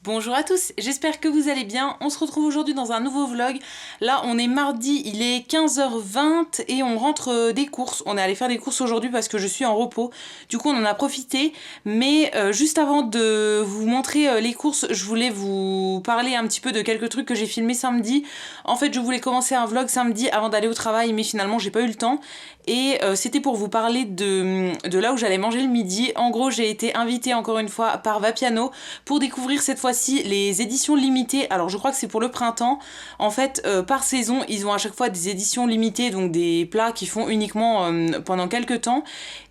Bonjour à tous, j'espère que vous allez bien. On se retrouve aujourd'hui dans un nouveau vlog. Là, on est mardi, il est 15h20 et on rentre des courses. On est allé faire des courses aujourd'hui parce que je suis en repos. Du coup, on en a profité. Mais juste avant de vous montrer les courses, je voulais vous parler un petit peu de quelques trucs que j'ai filmés samedi. En fait, je voulais commencer un vlog samedi avant d'aller au travail, mais finalement, j'ai pas eu le temps. Et c'était pour vous parler de là où j'allais manger le midi. En gros, j'ai été invitée encore une fois par Vapiano pour découvrir cette fois-ci les éditions limitées. Alors je crois que c'est pour le printemps. En fait, par saison, ils ont à chaque fois des éditions limitées, donc des plats qui font uniquement pendant quelques temps.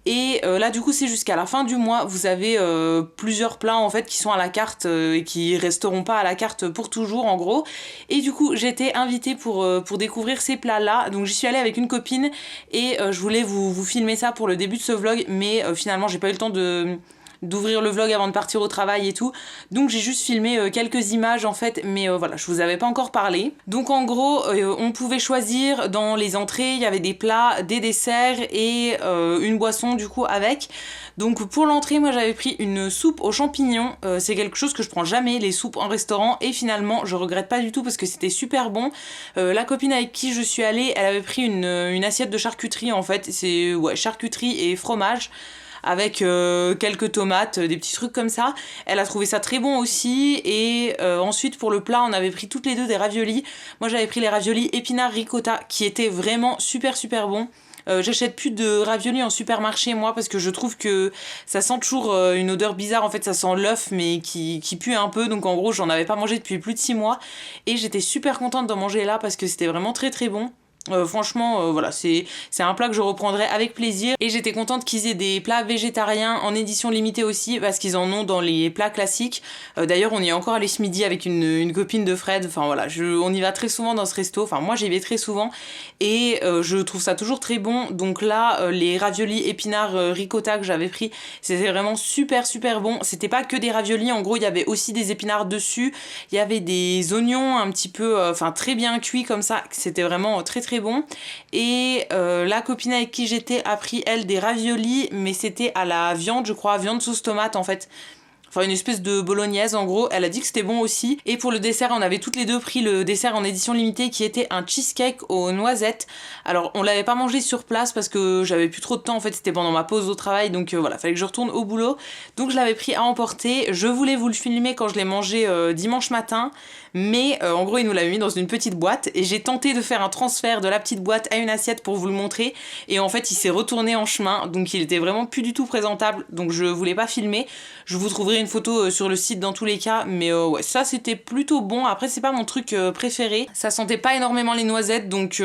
Et là du coup c'est jusqu'à la fin du mois, vous avez plusieurs plats en fait qui sont à la carte et qui resteront pas à la carte pour toujours en gros. Et du coup j'étais invitée pour découvrir ces plats là, donc j'y suis allée avec une copine et je voulais vous filmer ça pour le début de ce vlog, mais finalement j'ai pas eu le temps d'ouvrir le vlog avant de partir au travail et tout, donc j'ai juste filmé quelques images en fait, mais voilà, je vous avais pas encore parlé. Donc en gros on pouvait choisir dans les entrées, il y avait des plats, des desserts et une boisson du coup avec. Donc pour l'entrée, moi j'avais pris une soupe aux champignons, c'est quelque chose que je prends jamais, les soupes en restaurant, et finalement je regrette pas du tout parce que c'était super bon. La copine avec qui je suis allée, elle avait pris une assiette de charcuterie en fait, c'est ouais, charcuterie et fromage avec quelques tomates, des petits trucs comme ça. Elle a trouvé ça très bon aussi. Et ensuite pour le plat, on avait pris toutes les deux des raviolis. Moi j'avais pris les raviolis épinards ricotta qui étaient vraiment super bons. J'achète plus de raviolis en supermarché moi parce que je trouve que ça sent toujours une odeur bizarre, en fait ça sent l'œuf mais qui pue un peu, donc en gros j'en avais pas mangé depuis plus de 6 mois et j'étais super contente d'en manger là parce que c'était vraiment très bon. Franchement, voilà, c'est un plat que je reprendrai avec plaisir. Et j'étais contente qu'ils aient des plats végétariens en édition limitée aussi, parce qu'ils en ont dans les plats classiques. D'ailleurs, on y est encore allé ce midi avec une copine de Fred. Enfin voilà, on y va très souvent dans ce resto. Enfin, moi, j'y vais très souvent. Et je trouve ça toujours très bon. Donc là, les raviolis épinards ricotta que j'avais pris, c'était vraiment super bon. C'était pas que des raviolis, en gros, il y avait aussi des épinards dessus. Il y avait des oignons un petit peu, enfin très bien cuits comme ça. C'était vraiment très bon. Et la copine avec qui j'étais a pris elle des raviolis, mais c'était à la viande, je crois, viande sauce tomate en fait. Enfin une espèce de bolognaise en gros, elle a dit que c'était bon aussi. Et pour le dessert, on avait toutes les deux pris le dessert en édition limitée qui était un cheesecake aux noisettes. Alors on l'avait pas mangé sur place parce que j'avais plus trop de temps, en fait c'était pendant ma pause au travail, donc voilà, fallait que je retourne au boulot. Donc je l'avais pris à emporter, je voulais vous le filmer quand je l'ai mangé dimanche matin, mais en gros il nous l'avait mis dans une petite boîte et j'ai tenté de faire un transfert de la petite boîte à une assiette pour vous le montrer, et en fait il s'est retourné en chemin, donc il était vraiment plus du tout présentable, donc je voulais pas filmer. Je vous trouverai une photo sur le site dans tous les cas, mais ouais, ça c'était plutôt bon. Après c'est pas mon truc préféré, ça sentait pas énormément les noisettes, donc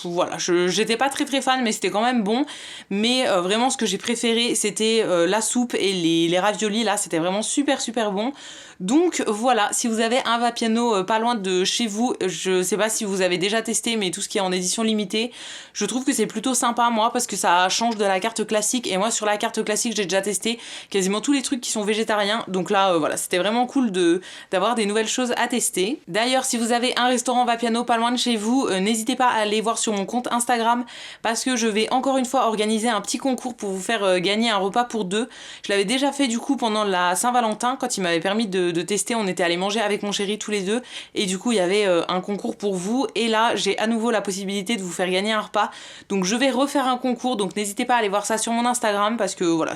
voilà, j'étais pas très fan, mais c'était quand même bon. Mais vraiment ce que j'ai préféré c'était la soupe et les raviolis, là c'était vraiment super bon. Donc voilà, si vous avez un Vapiano pas loin de chez vous, je sais pas si vous avez déjà testé, mais tout ce qui est en édition limitée, je trouve que c'est plutôt sympa moi, parce que ça change de la carte classique, et moi sur la carte classique j'ai déjà testé quasiment tous les trucs qui sont végétariens, donc là voilà, c'était vraiment cool d'avoir des nouvelles choses à tester. D'ailleurs si vous avez un restaurant Vapiano pas loin de chez vous, n'hésitez pas à aller voir sur mon compte Instagram, parce que je vais encore une fois organiser un petit concours pour vous faire gagner un repas pour deux. Je l'avais déjà fait du coup pendant la Saint-Valentin, quand il m'avait permis de tester, on était allé manger avec mon chéri tous les deux, et du coup il y avait un concours pour vous, et là j'ai à nouveau la possibilité de vous faire gagner un repas, donc je vais refaire un concours, donc n'hésitez pas à aller voir ça sur mon Instagram, parce que voilà,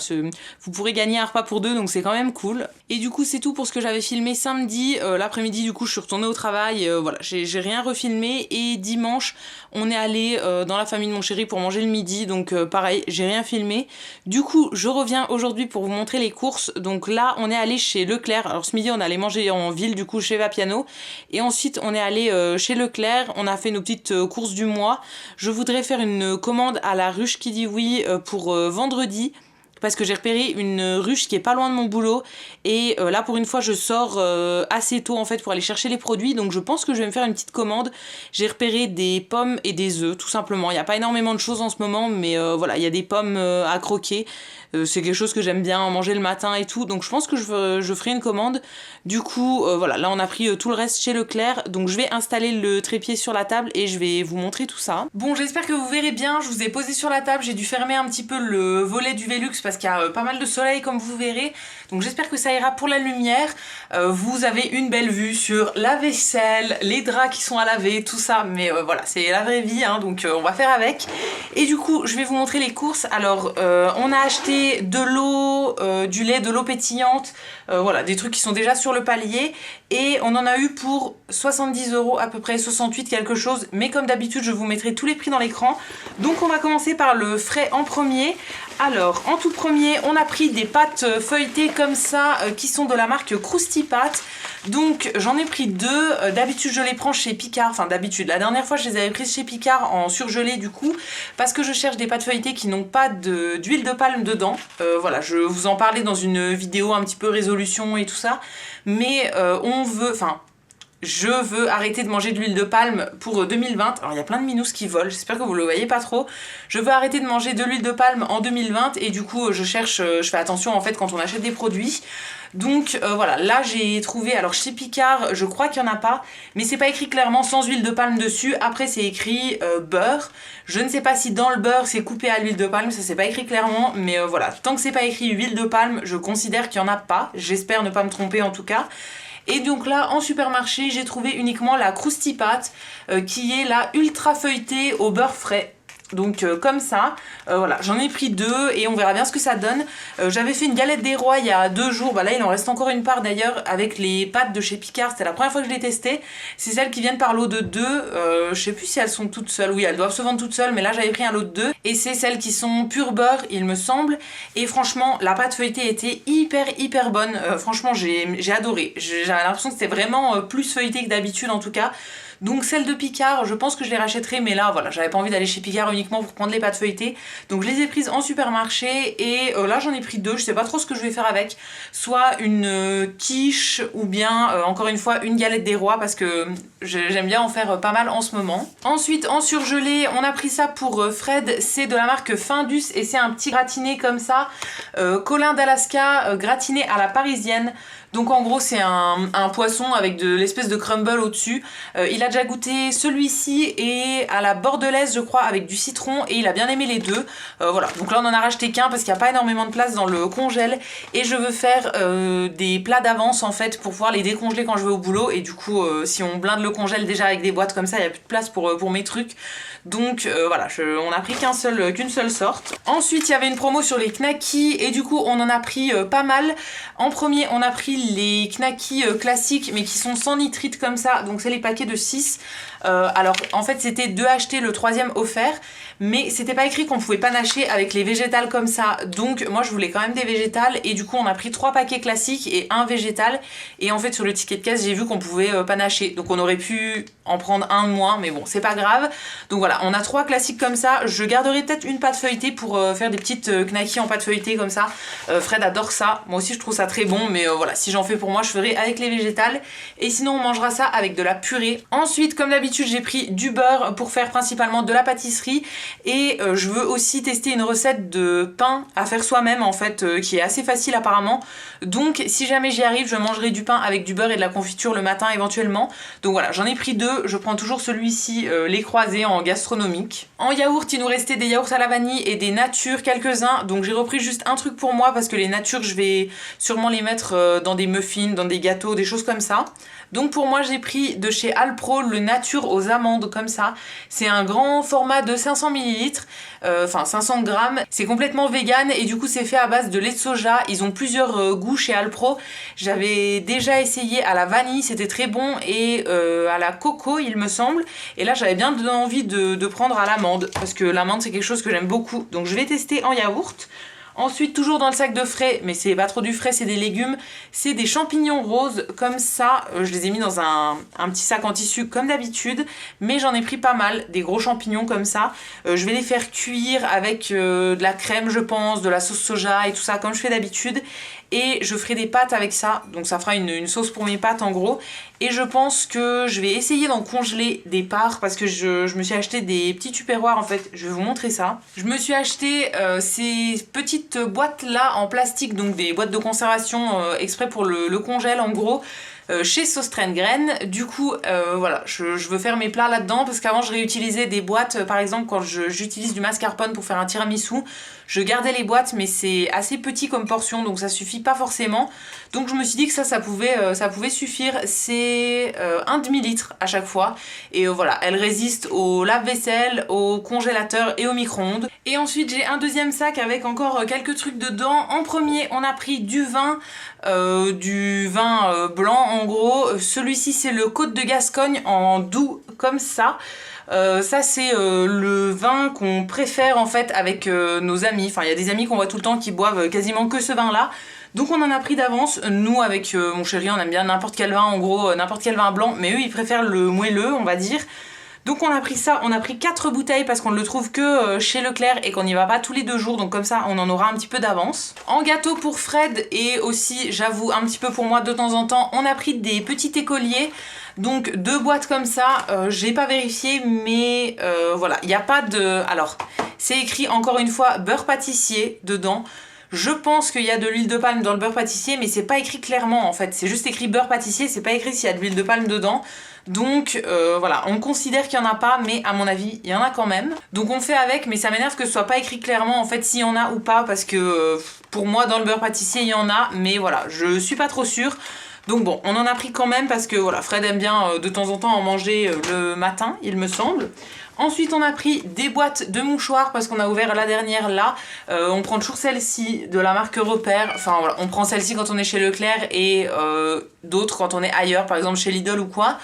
vous pourrez gagner un repas pour deux, donc c'est quand même cool. Et du coup c'est tout pour ce que j'avais filmé samedi. L'après-midi du coup je suis retournée au travail, voilà, j'ai rien refilmé, et dimanche on est allé dans la famille de mon chéri pour manger le midi, donc pareil, j'ai rien filmé. Du coup je reviens aujourd'hui pour vous montrer les courses. Donc là on est allé chez Leclerc, alors ce midi on allait manger en ville du coup chez Vapiano, et ensuite on est allé chez Leclerc, on a fait nos petites courses du mois. Je voudrais faire une commande à la ruche qui dit oui pour vendredi, parce que j'ai repéré une ruche qui est pas loin de mon boulot, et là pour une fois je sors assez tôt en fait pour aller chercher les produits, donc je pense que je vais me faire une petite commande. J'ai repéré des pommes et des œufs tout simplement, il n'y a pas énormément de choses en ce moment, mais voilà, il y a des pommes à croquer, C'est quelque chose que j'aime bien manger le matin et tout, donc je pense que je ferai une commande. Du coup, voilà, là on a pris tout le reste chez Leclerc, donc je vais installer le trépied sur la table et je vais vous montrer tout ça. Bon, j'espère que vous verrez bien, je vous ai posé sur la table, j'ai dû fermer un petit peu le volet du Velux parce qu'il y a pas mal de soleil comme vous verrez, donc j'espère que ça ira pour la lumière. Vous avez une belle vue sur la vaisselle, les draps qui sont à laver, tout ça, mais voilà, c'est la vraie vie, hein, donc on va faire avec. Et du coup, je vais vous montrer les courses. Alors, on a acheté de l'eau, du lait, de l'eau pétillante, voilà, des trucs qui sont déjà sur le palier, et on en a eu pour 70 € à peu près, 68 quelque chose, mais comme d'habitude, je vous mettrai tous les prix dans l'écran. Donc on va commencer par le frais en premier. Alors, en tout premier, on a pris des pâtes feuilletées comme ça, qui sont de la marque Krusty Pat. Donc j'en ai pris deux, d'habitude je les prends chez Picard, enfin d'habitude, la dernière fois je les avais prises chez Picard en surgelé du coup, parce que je cherche des pâtes feuilletées qui n'ont pas d'huile de palme dedans. Voilà, je vous en parlais dans une vidéo un petit peu résolution et tout ça, mais je veux arrêter de manger de l'huile de palme pour 2020. Alors il y a plein de minous qui volent, j'espère que vous le voyez pas trop. Je veux arrêter de manger de l'huile de palme en 2020 et du coup je fais attention en fait quand on achète des produits. Donc voilà, là j'ai trouvé, alors chez Picard je crois qu'il n'y en a pas, mais c'est pas écrit clairement sans huile de palme dessus. Après c'est écrit beurre, je ne sais pas si dans le beurre c'est coupé à l'huile de palme, ça c'est pas écrit clairement, mais voilà, tant que c'est pas écrit huile de palme, je considère qu'il n'y en a pas, j'espère ne pas me tromper en tout cas. Et donc là en supermarché j'ai trouvé uniquement la Krusty Pat qui est la ultra feuilletée au beurre frais. Donc comme ça, voilà, j'en ai pris deux et on verra bien ce que ça donne. J'avais fait une galette des rois il y a 2 jours, bah là il en reste encore une part d'ailleurs avec les pâtes de chez Picard, c'était la première fois que je les testais. C'est celles qui viennent par lot de 2, je sais plus si elles sont toutes seules, oui elles doivent se vendre toutes seules, mais là j'avais pris un lot de 2 et c'est celles qui sont pur beurre il me semble. Et franchement la pâte feuilletée était hyper bonne, franchement j'ai adoré, j'avais l'impression que c'était vraiment plus feuilletée que d'habitude en tout cas. Donc celle de Picard, je pense que je les rachèterai, mais là voilà, j'avais pas envie d'aller chez Picard uniquement pour prendre les pâtes feuilletées. Donc je les ai prises en supermarché et là j'en ai pris 2, je sais pas trop ce que je vais faire avec. Soit une quiche ou bien encore une fois une galette des rois parce que j'aime bien en faire pas mal en ce moment. Ensuite en surgelé, on a pris ça pour Fred, c'est de la marque Findus et c'est un petit gratiné comme ça, Colin d'Alaska gratiné à la parisienne. Donc en gros c'est un poisson avec de l'espèce de crumble au-dessus. Il a déjà goûté celui-ci et à la bordelaise je crois avec du citron et il a bien aimé les deux. Voilà, donc là on en a racheté qu'un parce qu'il n'y a pas énormément de place dans le congèle et je veux faire des plats d'avance en fait pour pouvoir les décongeler quand je vais au boulot et du coup si on blinde le congèle déjà avec des boîtes comme ça il n'y a plus de place pour mes trucs. Donc voilà, on a pris qu'une seule sorte. Ensuite il y avait une promo sur les knackis et du coup on en a pris pas mal. En premier on a pris les knackis classiques mais qui sont sans nitrite comme ça, donc c'est les paquets de 6. Alors en fait c'était 2 achetés, le 3e offert, mais c'était pas écrit qu'on pouvait panacher avec les végétales comme ça, donc moi je voulais quand même des végétales et du coup on a pris 3 paquets classiques et un végétal et en fait sur le ticket de caisse j'ai vu qu'on pouvait panacher, donc on aurait pu en prendre un de moins mais bon c'est pas grave. Donc voilà, on a 3 classiques comme ça, je garderai peut-être une pâte feuilletée pour faire des petites knackis en pâte feuilletée comme ça. Fred adore ça, moi aussi je trouve ça très bon, mais voilà, si j'en fais pour moi je ferai avec les végétales et sinon on mangera ça avec de la purée. Ensuite comme d'habitude j'ai pris du beurre pour faire principalement de la pâtisserie et je veux aussi tester une recette de pain à faire soi-même en fait qui est assez facile apparemment, donc si jamais j'y arrive je mangerai du pain avec du beurre et de la confiture le matin éventuellement. Donc voilà, j'en ai pris 2, je prends toujours celui-ci, les croisés en gastronomique. En yaourt il nous restait des yaourts à la vanille et des natures quelques-uns, donc j'ai repris juste un truc pour moi parce que les natures je vais sûrement les mettre dans des muffins, dans des gâteaux, des choses comme ça. Donc pour moi j'ai pris de chez Alpro le nature aux amandes comme ça, c'est un grand format de 500 ml, enfin 500 grammes, c'est complètement vegan et du coup c'est fait à base de lait de soja. Ils ont plusieurs goûts chez Alpro, j'avais déjà essayé à la vanille, c'était très bon, et à la coco il me semble, et là j'avais bien envie de prendre à l'amande parce que l'amande c'est quelque chose que j'aime beaucoup, donc je vais tester en yaourt. Ensuite, toujours dans le sac de frais, mais c'est pas trop du frais, c'est des légumes, c'est des champignons roses comme ça. Je les ai mis dans un petit sac en tissu comme d'habitude, mais j'en ai pris pas mal, des gros champignons comme ça. Je vais les faire cuire avec de la crème je pense, de la sauce soja et tout ça comme je fais d'habitude. et je ferai des pâtes avec ça, donc ça fera une sauce pour mes pâtes en gros. Et je pense que je vais essayer d'en congeler des parts parce que je me suis acheté des petits tupperwares en fait, je vais vous montrer ça. Je me suis acheté ces petites boîtes là en plastique, donc des boîtes de conservation exprès pour le congèle en gros. Chez Sauce Train-Graine. Du coup, voilà, je veux faire mes plats là-dedans parce qu'avant je réutilisais des boîtes, par exemple quand j'utilise du mascarpone pour faire un tiramisu, je gardais les boîtes mais c'est assez petit comme portion donc ça suffit pas forcément. Donc je me suis dit que ça pouvait suffire. C'est un demi-litre à chaque fois et voilà, elle résiste au lave-vaisselle, au congélateur et au micro-ondes. Et ensuite j'ai un deuxième sac avec encore quelques trucs dedans. En premier on a pris du vin blanc en gros. Celui-ci c'est le Côte de Gascogne en doux comme ça. Ça c'est le vin qu'on préfère en fait avec nos amis. Enfin il y a des amis qu'on voit tout le temps qui boivent quasiment que ce vin là. Donc on en a pris d'avance. Nous avec mon chéri on aime bien n'importe quel vin en gros, n'importe quel vin blanc. Mais eux ils préfèrent le moelleux on va dire. Donc on a pris ça, on a pris 4 bouteilles parce qu'on ne le trouve que chez Leclerc et qu'on n'y va pas tous les 2 jours, donc comme ça on en aura un petit peu d'avance. En gâteau pour Fred et aussi j'avoue un petit peu pour moi de temps en temps, on a pris des petits écoliers, donc 2 boîtes comme ça, j'ai pas vérifié mais voilà, il n'y a pas de... Alors c'est écrit encore une fois beurre pâtissier dedans. Je pense qu'il y a de l'huile de palme dans le beurre pâtissier mais c'est pas écrit clairement en fait, c'est juste écrit beurre pâtissier, c'est pas écrit s'il y a de l'huile de palme dedans. Donc voilà, on considère qu'il n'y en a pas, mais à mon avis, il y en a quand même. Donc on fait avec, mais ça m'énerve que ce soit pas écrit clairement en fait s'il y en a ou pas, parce que pour moi, dans le beurre pâtissier, il y en a, mais voilà, je suis pas trop sûre. Donc bon, on en a pris quand même parce que voilà, Fred aime bien de temps en temps en manger le matin, il me semble. Ensuite, on a pris des boîtes de mouchoirs parce qu'on a ouvert la dernière là. On prend toujours celle-ci de la marque Repère. Enfin voilà, on prend celle-ci quand on est chez Leclerc et d'autres quand on est ailleurs, par exemple chez Lidl ou quoi.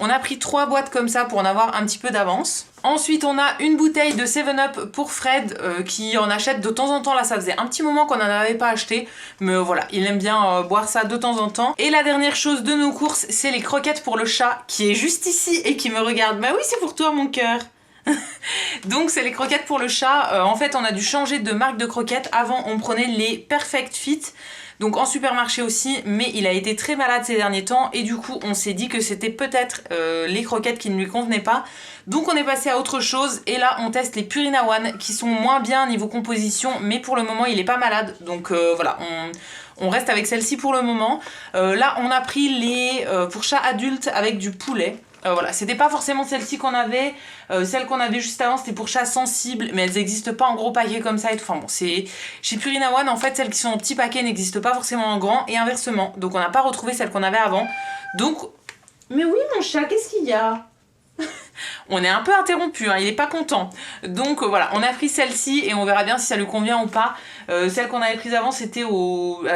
On a pris 3 boîtes comme ça pour en avoir un petit peu d'avance. Ensuite, on a une bouteille de 7-Up pour Fred qui en achète de temps en temps. Là, ça faisait un petit moment qu'on n'en avait pas acheté. Mais voilà, il aime bien boire ça de temps en temps. Et la dernière chose de nos courses, c'est les croquettes pour le chat qui est juste ici et qui me regarde. Bah oui, c'est pour toi, mon cœur. Donc c'est les croquettes pour le chat. En fait on a dû changer de marque de croquettes. Avant on prenait les Perfect Fit, donc en supermarché aussi, mais il a été très malade ces derniers temps et du coup on s'est dit que c'était peut-être les croquettes qui ne lui convenaient pas. Donc on est passé à autre chose et là on teste les Purina One qui sont moins bien niveau composition, mais pour le moment il est pas malade, donc voilà, on reste avec celle-ci pour le moment. Là on a pris les pour chat adulte avec du poulet. Voilà, c'était pas forcément celle-ci qu'on avait, celle qu'on avait juste avant c'était pour chats sensibles, mais elles n'existent pas en gros paquet comme ça et tout. Enfin bon, c'est chez Purina One en fait, celles qui sont en petit paquet n'existent pas forcément en grand et inversement, donc on n'a pas retrouvé celle qu'on avait avant. Donc, mais oui mon chat, qu'est-ce qu'il y a? On est un peu interrompu, hein, il est pas content. Donc voilà, on a pris celle-ci et on verra bien si ça lui convient ou pas. Celle qu'on avait prise avant c'était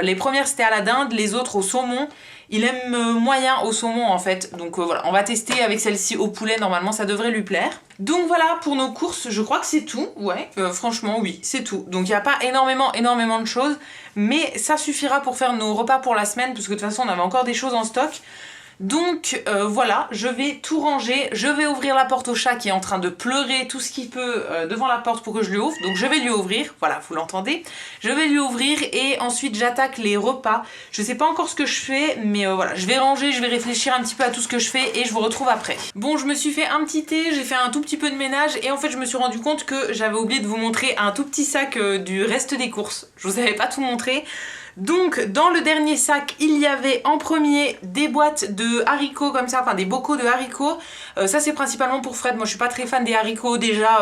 les premières c'était à la dinde, les autres au saumon. Il aime moyen au saumon en fait, donc voilà, on va tester avec celle-ci au poulet, normalement ça devrait lui plaire. Donc voilà pour nos courses, je crois que c'est tout, ouais, franchement oui, c'est tout. Donc il n'y a pas énormément de choses, mais ça suffira pour faire nos repas pour la semaine, parce que de toute façon on avait encore des choses en stock. Donc voilà, je vais tout ranger, je vais ouvrir la porte au chat qui est en train de pleurer tout ce qu'il peut devant la porte pour que je lui ouvre. Donc je vais lui ouvrir, voilà, vous l'entendez. Je vais lui ouvrir et ensuite j'attaque les repas. Je sais pas encore ce que je fais, mais voilà, je vais ranger, je vais réfléchir un petit peu à tout ce que je fais et je vous retrouve après. Bon, je me suis fait un petit thé, j'ai fait un tout petit peu de ménage et en fait je me suis rendu compte que j'avais oublié de vous montrer un tout petit sac du reste des courses. Je vous avais pas tout montré. Donc dans le dernier sac il y avait en premier des boîtes de haricots comme ça, enfin des bocaux de haricots. Ça c'est principalement pour Fred, moi je suis pas très fan des haricots déjà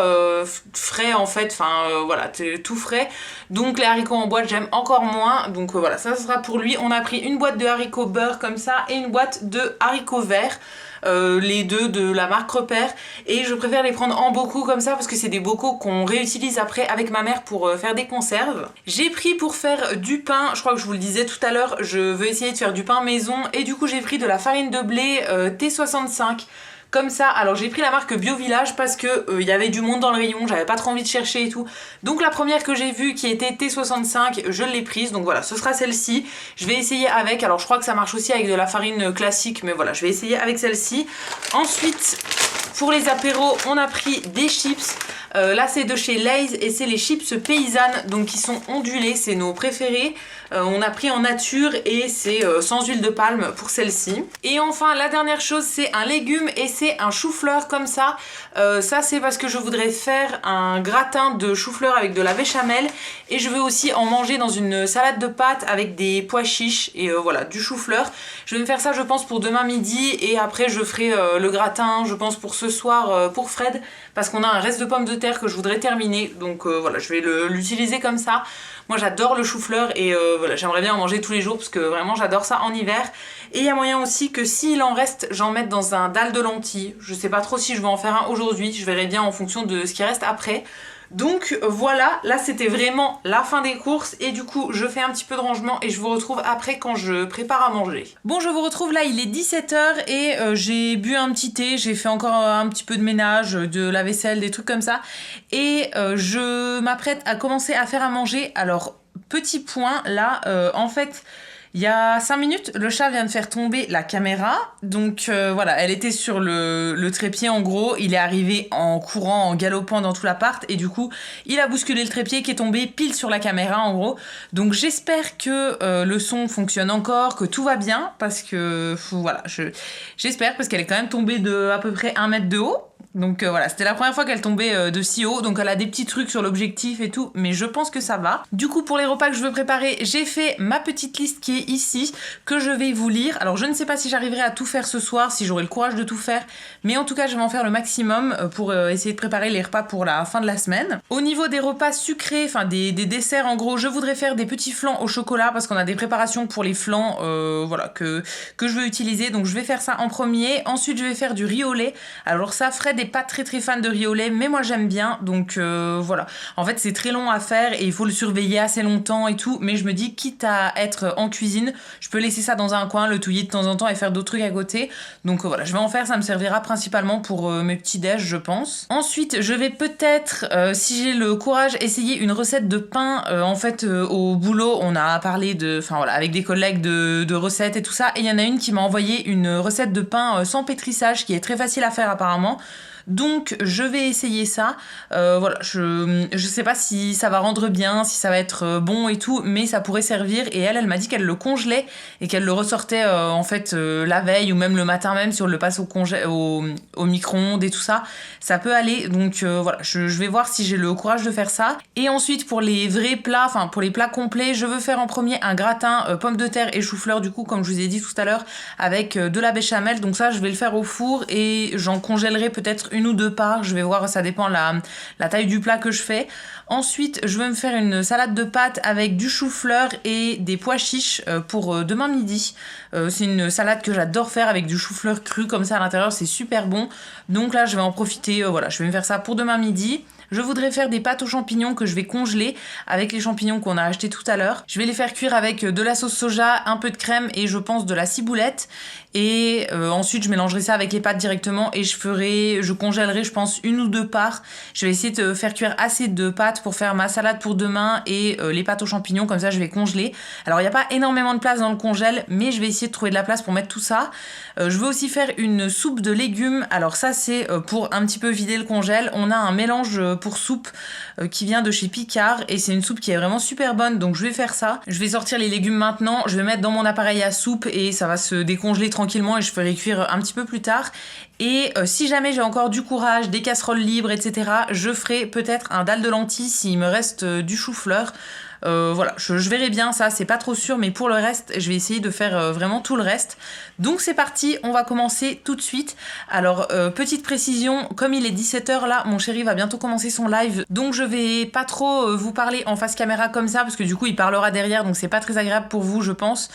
frais en fait, enfin voilà, tout frais. Donc les haricots en boîte j'aime encore moins, donc voilà, ça sera pour lui. On a pris une boîte de haricots beurre comme ça et une boîte de haricots verts. Les deux de la marque Repère, et je préfère les prendre en bocaux comme ça parce que c'est des bocaux qu'on réutilise après avec ma mère pour faire des conserves. J'ai pris pour faire du pain, je crois que je vous le disais tout à l'heure, je veux essayer de faire du pain maison et du coup j'ai pris de la farine de blé T65 comme ça. Alors j'ai pris la marque Bio Village parce que il y avait du monde dans le rayon, j'avais pas trop envie de chercher et tout. Donc la première que j'ai vue qui était T65, je l'ai prise, donc voilà, ce sera celle-ci. Je vais essayer avec, alors je crois que ça marche aussi avec de la farine classique, mais voilà, je vais essayer avec celle-ci. Ensuite, pour les apéros, on a pris des chips. Là c'est de chez Lay's et c'est les chips paysannes, donc qui sont ondulés, c'est nos préférés. On a pris en nature et c'est sans huile de palme pour celle-ci. Et enfin la dernière chose, c'est un légume et c'est un chou-fleur comme ça. Ça c'est parce que je voudrais faire un gratin de chou-fleur avec de la béchamel et je veux aussi en manger dans une salade de pâtes avec des pois chiches et voilà, du chou-fleur. Je vais me faire ça je pense pour demain midi et après je ferai le gratin je pense pour ce soir pour Fred parce qu'on a un reste de pommes de terre que je voudrais terminer, donc voilà, je vais l'utiliser comme ça. Moi j'adore le chou-fleur et voilà, j'aimerais bien en manger tous les jours parce que vraiment j'adore ça en hiver. Et il y a moyen aussi que s'il en reste, j'en mette dans un dalle de lentilles. Je sais pas trop si je vais en faire un aujourd'hui, je verrai bien en fonction de ce qui reste après. Donc voilà, là c'était vraiment la fin des courses et du coup je fais un petit peu de rangement et je vous retrouve après quand je prépare à manger. Bon, je vous retrouve là, il est 17h et j'ai bu un petit thé, j'ai fait encore un petit peu de ménage, de la vaisselle, des trucs comme ça et je m'apprête à commencer à faire à manger. Alors petit point là, en fait... Il y a 5 minutes, le chat vient de faire tomber la caméra, donc voilà, elle était sur le trépied en gros, il est arrivé en courant, en galopant dans tout l'appart, et du coup, il a bousculé le trépied qui est tombé pile sur la caméra en gros, donc j'espère que le son fonctionne encore, que tout va bien, parce que, voilà, j'espère, parce qu'elle est quand même tombée de à peu près 1 mètre de haut. Donc voilà, c'était la première fois qu'elle tombait de si haut, donc elle a des petits trucs sur l'objectif et tout, mais je pense que ça va. Du coup, pour les repas que je veux préparer, j'ai fait ma petite liste qui est ici, que je vais vous lire. Alors je ne sais pas si j'arriverai à tout faire ce soir, si j'aurai le courage de tout faire, mais en tout cas je vais en faire le maximum pour essayer de préparer les repas pour la fin de la semaine. Au niveau des repas sucrés, enfin des desserts en gros, je voudrais faire des petits flancs au chocolat, parce qu'on a des préparations pour les flancs voilà, que je veux utiliser, donc je vais faire ça en premier. Ensuite je vais faire du riz au lait. Alors ça, Fred est pas très fan de riz au lait, mais moi j'aime bien, donc voilà. En fait c'est très long à faire et il faut le surveiller assez longtemps et tout, mais je me dis quitte à être en cuisine, je peux laisser ça dans un coin, le touiller de temps en temps et faire d'autres trucs à côté. Donc voilà, je vais en faire, ça me servira principalement pour mes petits déj je pense. Ensuite je vais peut-être, si j'ai le courage, essayer une recette de pain. En fait au boulot on a parlé de, enfin voilà, avec des collègues de recettes et tout ça, et il y en a une qui m'a envoyé une recette de pain sans pétrissage qui est très facile à faire apparemment. Donc je vais essayer ça, voilà, je sais pas si ça va rendre bien, si ça va être bon et tout, mais ça pourrait servir. Et elle m'a dit qu'elle le congelait et qu'elle le ressortait en fait la veille ou même le matin même si on le passe au micro-ondes et tout ça, ça peut aller. Donc voilà, je vais voir si j'ai le courage de faire ça. Et ensuite pour les vrais plats, enfin pour les plats complets, je veux faire en premier un gratin pommes de terre et chou-fleur du coup comme je vous ai dit tout à l'heure avec de la béchamel. Donc ça je vais le faire au four et j'en congèlerai peut-être 1 ou 2 parts, je vais voir, ça dépend la taille du plat que je fais. Ensuite, je vais me faire une salade de pâtes avec du chou-fleur et des pois chiches pour demain midi. C'est une salade que j'adore faire avec du chou-fleur cru comme ça à l'intérieur, c'est super bon. Donc là, je vais en profiter, voilà, je vais me faire ça pour demain midi. Je voudrais faire des pâtes aux champignons que je vais congeler avec les champignons qu'on a achetés tout à l'heure. Je vais les faire cuire avec de la sauce soja, un peu de crème et je pense de la ciboulette. Et ensuite je mélangerai ça avec les pâtes directement et je congèlerai je pense 1 ou 2 parts. Je vais essayer de faire cuire assez de pâtes pour faire ma salade pour demain et les pâtes aux champignons, comme ça je vais congeler. Alors il n'y a pas énormément de place dans le congèle, mais je vais essayer de trouver de la place pour mettre tout ça. Je veux aussi faire une soupe de légumes. Alors ça c'est pour un petit peu vider le congèle. On a un mélange pour soupe qui vient de chez Picard et c'est une soupe qui est vraiment super bonne, donc je vais faire ça. Je vais sortir les légumes maintenant, je vais mettre dans mon appareil à soupe et ça va se décongeler tranquillement et je ferai cuire un petit peu plus tard. Et si jamais j'ai encore du courage, des casseroles libres, etc., je ferai peut-être un dalle de lentilles s'il me reste du chou-fleur. Voilà, je verrai bien ça, c'est pas trop sûr, mais pour le reste, je vais essayer de faire vraiment tout le reste. Donc c'est parti, on va commencer tout de suite. Alors, petite précision, comme il est 17h là, mon chéri va bientôt commencer son live, donc je vais pas trop vous parler en face caméra comme ça, parce que du coup il parlera derrière, donc c'est pas très agréable pour vous, je pense.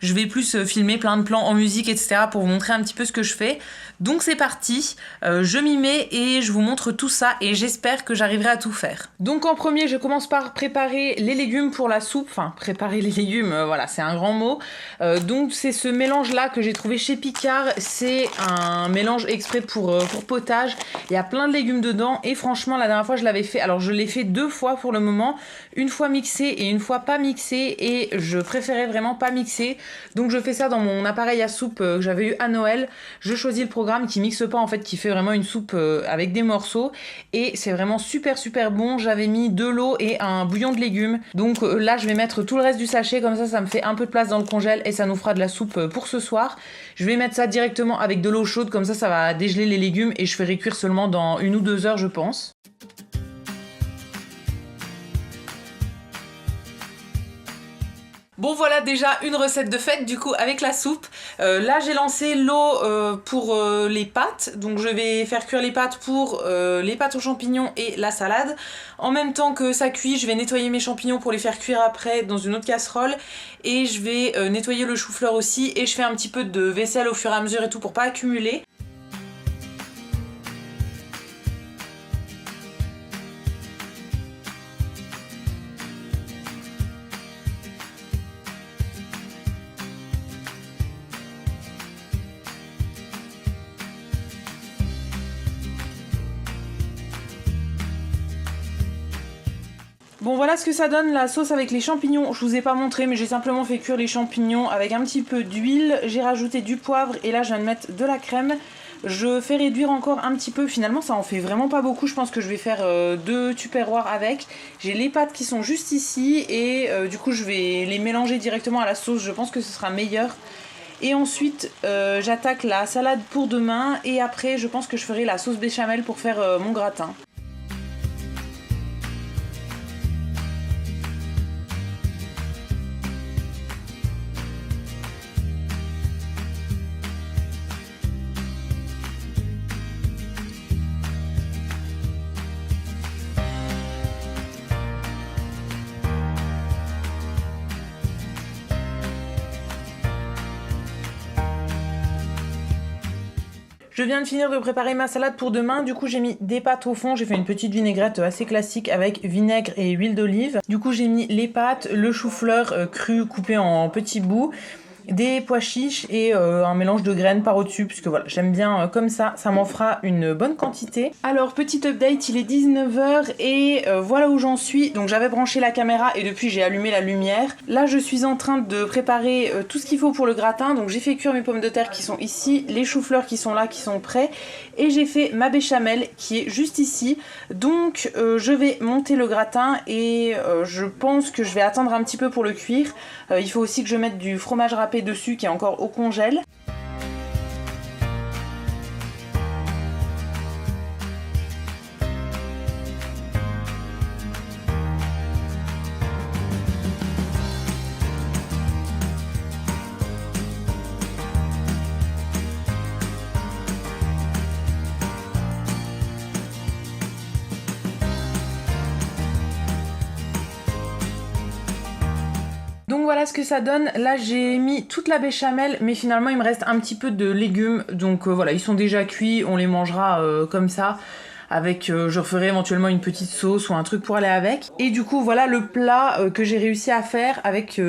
Je vais plus filmer plein de plans en musique, etc. pour vous montrer un petit peu ce que je fais. Donc c'est parti, je m'y mets et je vous montre tout ça et j'espère que j'arriverai à tout faire. Donc en premier, je commence par préparer les légumes légumes pour la soupe, enfin préparer les légumes, voilà, c'est un grand mot. Donc c'est ce mélange-là que j'ai trouvé chez Picard, c'est un mélange exprès pour potage. Il y a plein de légumes dedans et franchement la dernière fois je l'avais fait, alors je l'ai fait 2 fois pour le moment, une fois mixé et une fois pas mixé et je préférais vraiment pas mixé. Donc je fais ça dans mon appareil à soupe que j'avais eu à Noël. Je choisis le programme qui mixe pas en fait, qui fait vraiment une soupe avec des morceaux et c'est vraiment super bon. J'avais mis de l'eau et un bouillon de légumes. Donc là je vais mettre tout le reste du sachet, comme ça me fait un peu de place dans le congèle et ça nous fera de la soupe pour ce soir. Je vais mettre ça directement avec de l'eau chaude, comme ça va dégeler les légumes et je ferai cuire seulement dans 1 ou 2 heures je pense. Bon voilà déjà une recette de fête du coup avec la soupe. Là j'ai lancé l'eau pour les pâtes, donc je vais faire cuire les pâtes pour les pâtes aux champignons et la salade. En même temps que ça cuit, je vais nettoyer mes champignons pour les faire cuire après dans une autre casserole et je vais nettoyer le chou-fleur aussi et je fais un petit peu de vaisselle au fur et à mesure et tout pour pas accumuler. Bon voilà ce que ça donne la sauce avec les champignons. Je vous ai pas montré mais j'ai simplement fait cuire les champignons avec un petit peu d'huile. J'ai rajouté du poivre et là je viens de mettre de la crème. Je fais réduire encore un petit peu, finalement ça en fait vraiment pas beaucoup, je pense que je vais faire 2 tupperwares avec. J'ai les pâtes qui sont juste ici et du coup je vais les mélanger directement à la sauce, je pense que ce sera meilleur. Et ensuite j'attaque la salade pour demain et après je pense que je ferai la sauce béchamel pour faire mon gratin. Je viens de finir de préparer ma salade pour demain, du coup j'ai mis des pâtes au fond, j'ai fait une petite vinaigrette assez classique avec vinaigre et huile d'olive. Du coup j'ai mis les pâtes, le chou-fleur cru coupé en petits bouts, des pois chiches et un mélange de graines par au-dessus, puisque voilà, j'aime bien comme ça m'en fera une bonne quantité. Alors petit update, il est 19h et voilà où j'en suis. Donc j'avais branché la caméra et depuis j'ai allumé la lumière. Là je suis en train de préparer tout ce qu'il faut pour le gratin, donc j'ai fait cuire mes pommes de terre qui sont ici, les choux-fleurs qui sont là, qui sont prêts, et j'ai fait ma béchamel qui est juste ici. Donc je vais monter le gratin et je pense que je vais attendre un petit peu pour le cuire. Il faut aussi que je mette du fromage râpé dessus qui est encore au congèle. Donc voilà ce que ça donne. Là j'ai mis toute la béchamel mais finalement il me reste un petit peu de légumes. Donc voilà, ils sont déjà cuits, on les mangera comme ça. Avec, je referai éventuellement une petite sauce ou un truc pour aller avec. Et du coup voilà le plat que j'ai réussi à faire avec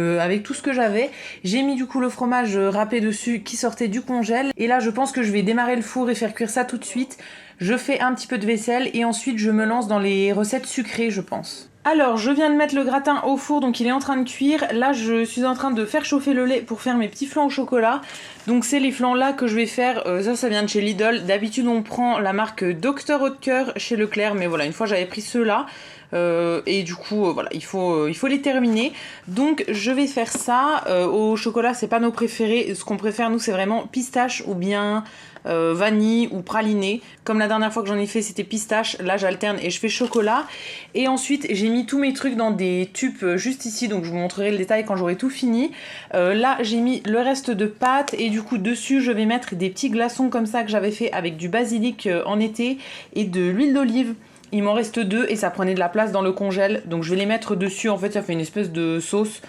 tout ce que j'avais. J'ai mis du coup le fromage râpé dessus qui sortait du congèle. Et là je pense que je vais démarrer le four et faire cuire ça tout de suite. Je fais un petit peu de vaisselle et ensuite je me lance dans les recettes sucrées je pense. Alors je viens de mettre le gratin au four, donc il est en train de cuire. Là je suis en train de faire chauffer le lait pour faire mes petits flans au chocolat. Donc c'est les flans là que je vais faire, ça vient de chez Lidl. D'habitude on prend la marque Dr Oetker chez Leclerc, mais voilà, une fois j'avais pris ceux-là. Et du coup voilà, il faut les terminer. Donc je vais faire ça. Au chocolat c'est pas nos préférés, ce qu'on préfère nous c'est vraiment pistache ou bien vanille ou praliné. Comme la dernière fois que j'en ai fait c'était pistache, là j'alterne et je fais chocolat. Et ensuite j'ai mis tous mes trucs dans des tubes juste ici, donc je vous montrerai le détail quand j'aurai tout fini. Là j'ai mis le reste de pâtes et du coup dessus je vais mettre des petits glaçons comme ça que j'avais fait avec du basilic en été et de l'huile d'olive. Il m'en reste 2 et ça prenait de la place dans le congèle, donc je vais les mettre dessus. En fait ça fait une espèce de sauce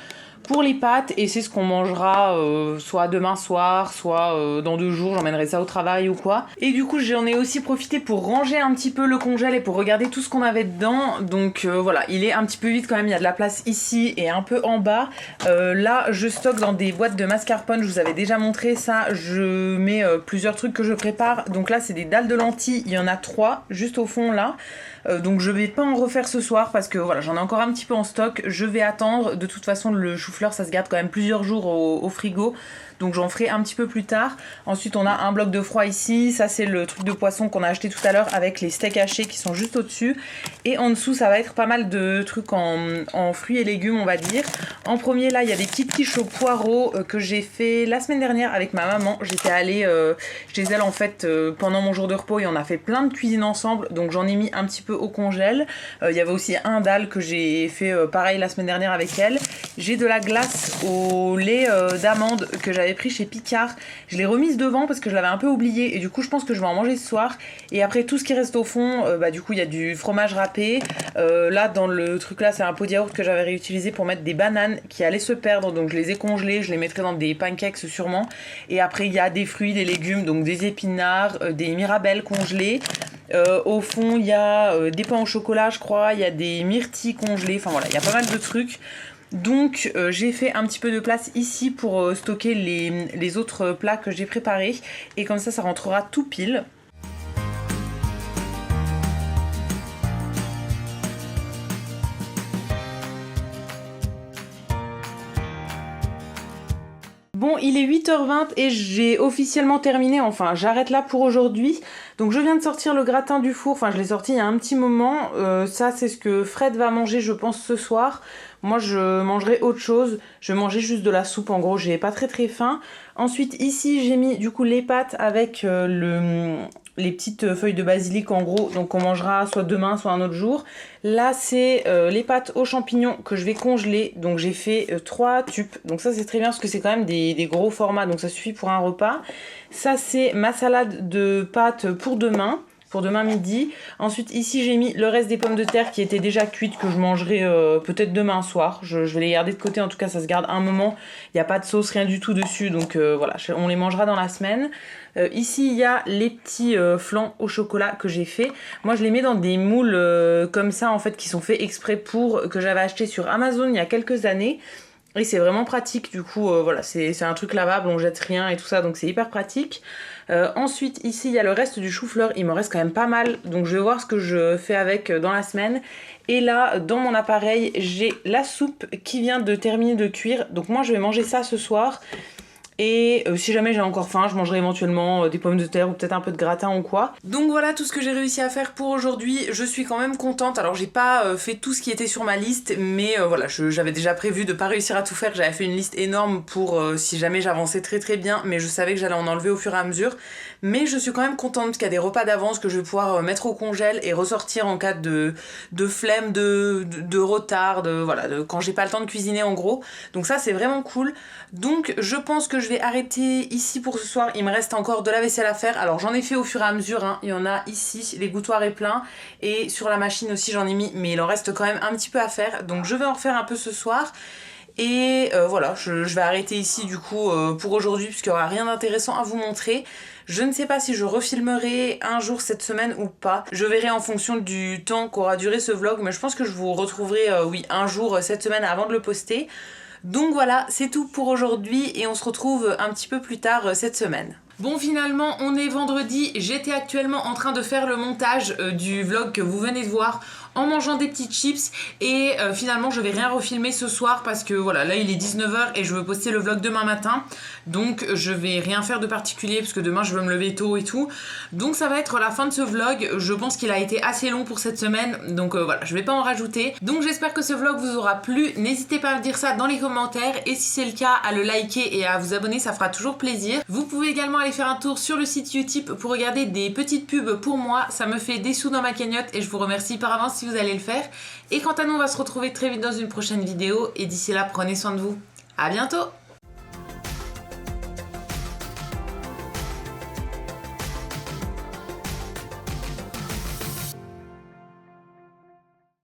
pour les pâtes et c'est ce qu'on mangera soit demain soir, soit dans 2 jours, j'emmènerai ça au travail ou quoi. Et du coup j'en ai aussi profité pour ranger un petit peu le congèle et pour regarder tout ce qu'on avait dedans. Donc voilà, il est un petit peu vide quand même, il y a de la place ici et un peu en bas. Là je stocke dans des boîtes de mascarpone, je vous avais déjà montré ça, je mets plusieurs trucs que je prépare. Donc là c'est des dalles de lentilles, il y en a 3 juste au fond là. Donc je vais pas en refaire ce soir parce que voilà, j'en ai encore un petit peu en stock, je vais attendre. De toute façon le chou-fleur ça se garde quand même plusieurs jours au frigo, donc j'en ferai un petit peu plus tard. Ensuite on a un bloc de froid ici, ça c'est le truc de poisson qu'on a acheté tout à l'heure avec les steaks hachés qui sont juste au dessus. Et en dessous ça va être pas mal de trucs en fruits et légumes on va dire. En premier là il y a des petites quiches au poireau que j'ai fait la semaine dernière avec ma maman. J'étais allée chez elle en fait pendant mon jour de repos et on a fait plein de cuisine ensemble, donc j'en ai mis un petit peu au congèle. Il y avait aussi un dalle que j'ai fait pareil la semaine dernière avec elle. J'ai de la glace au lait d'amande que j'avais pris chez Picard. Je l'ai remise devant parce que je l'avais un peu oublié et du coup je pense que je vais en manger ce soir. Et après tout ce qui reste au fond, du coup il y a du fromage râpé. Là dans le truc là c'est un pot de yaourt que j'avais réutilisé pour mettre des bananes qui allaient se perdre, donc je les ai congelées, je les mettrai dans des pancakes sûrement. Et après il y a des fruits, des légumes, donc des épinards, des mirabelles congelées. Au fond il y a des pains au chocolat je crois, il y a des myrtilles congelées, enfin voilà, il y a pas mal de trucs. Donc j'ai fait un petit peu de place ici pour stocker les autres plats que j'ai préparés. Et comme ça rentrera tout pile. Bon, il est 8h20 et j'ai officiellement terminé, enfin j'arrête là pour aujourd'hui. Donc je viens de sortir le gratin du four, enfin je l'ai sorti il y a un petit moment. Ça c'est ce que Fred va manger je pense ce soir. Moi je mangerai autre chose, je vais manger juste de la soupe en gros, j'ai pas très faim. Ensuite ici j'ai mis du coup les pâtes avec les petites feuilles de basilic en gros, donc on mangera soit demain soit un autre jour. Là c'est les pâtes aux champignons que je vais congeler, donc j'ai fait 3 tubes, donc ça c'est très bien parce que c'est quand même des gros formats, donc ça suffit pour un repas. Ça c'est ma salade de pâtes pour demain midi. Ensuite ici j'ai mis le reste des pommes de terre qui étaient déjà cuites que je mangerai peut-être demain soir. Je vais les garder de côté, en tout cas ça se garde un moment. Il n'y a pas de sauce, rien du tout dessus, donc voilà, on les mangera dans la semaine. Ici il y a les petits flancs au chocolat que j'ai fait. Moi je les mets dans des moules comme ça en fait qui sont faits exprès que j'avais acheté sur Amazon il y a quelques années. Et c'est vraiment pratique, du coup voilà, c'est un truc lavable, on jette rien et tout ça, donc c'est hyper pratique. Ensuite ici il y a le reste du chou-fleur, il me reste quand même pas mal, donc je vais voir ce que je fais avec dans la semaine. Et là dans mon appareil j'ai la soupe qui vient de terminer de cuire, donc moi je vais manger ça ce soir. Et si jamais j'ai encore faim, je mangerai éventuellement des pommes de terre ou peut-être un peu de gratin ou quoi. Donc voilà tout ce que j'ai réussi à faire pour aujourd'hui. Je suis quand même contente. Alors j'ai pas fait tout ce qui était sur ma liste, mais voilà, j'avais déjà prévu de pas réussir à tout faire. J'avais fait une liste énorme pour si jamais j'avançais très bien, mais je savais que j'allais en enlever au fur et à mesure. Mais je suis quand même contente qu'il y a des repas d'avance que je vais pouvoir mettre au congèle et ressortir en cas de flemme, de retard, quand j'ai pas le temps de cuisiner en gros. Donc ça c'est vraiment cool. Donc je pense que je vais arrêter ici pour ce soir. Il me reste encore de la vaisselle à faire. Alors j'en ai fait au fur et à mesure, hein. Il y en a ici, l'égouttoir est plein. Et sur la machine aussi j'en ai mis, mais il en reste quand même un petit peu à faire. Donc je vais en refaire un peu ce soir. Et voilà, je vais arrêter ici du coup pour aujourd'hui, puisqu'il n'y aura rien d'intéressant à vous montrer. Je ne sais pas si je refilmerai un jour cette semaine ou pas. Je verrai en fonction du temps qu'aura duré ce vlog, mais je pense que je vous retrouverai un jour cette semaine avant de le poster. Donc voilà, c'est tout pour aujourd'hui et on se retrouve un petit peu plus tard cette semaine. Bon, finalement on est vendredi, j'étais actuellement en train de faire le montage du vlog que vous venez de voir en mangeant des petites chips et finalement je vais rien refilmer ce soir parce que voilà, là il est 19h et je veux poster le vlog demain matin, donc je vais rien faire de particulier parce que demain je veux me lever tôt et tout, donc ça va être la fin de ce vlog. Je pense qu'il a été assez long pour cette semaine, donc voilà, je vais pas en rajouter. Donc j'espère que ce vlog vous aura plu, n'hésitez pas à me dire ça dans les commentaires et si c'est le cas à le liker et à vous abonner, ça fera toujours plaisir. Vous pouvez également aller faire un tour sur le site Utip pour regarder des petites pubs pour moi, ça me fait des sous dans ma cagnotte et je vous remercie par avance si vous allez le faire. Et quant à nous, on va se retrouver très vite dans une prochaine vidéo et d'ici là, prenez soin de vous. À bientôt!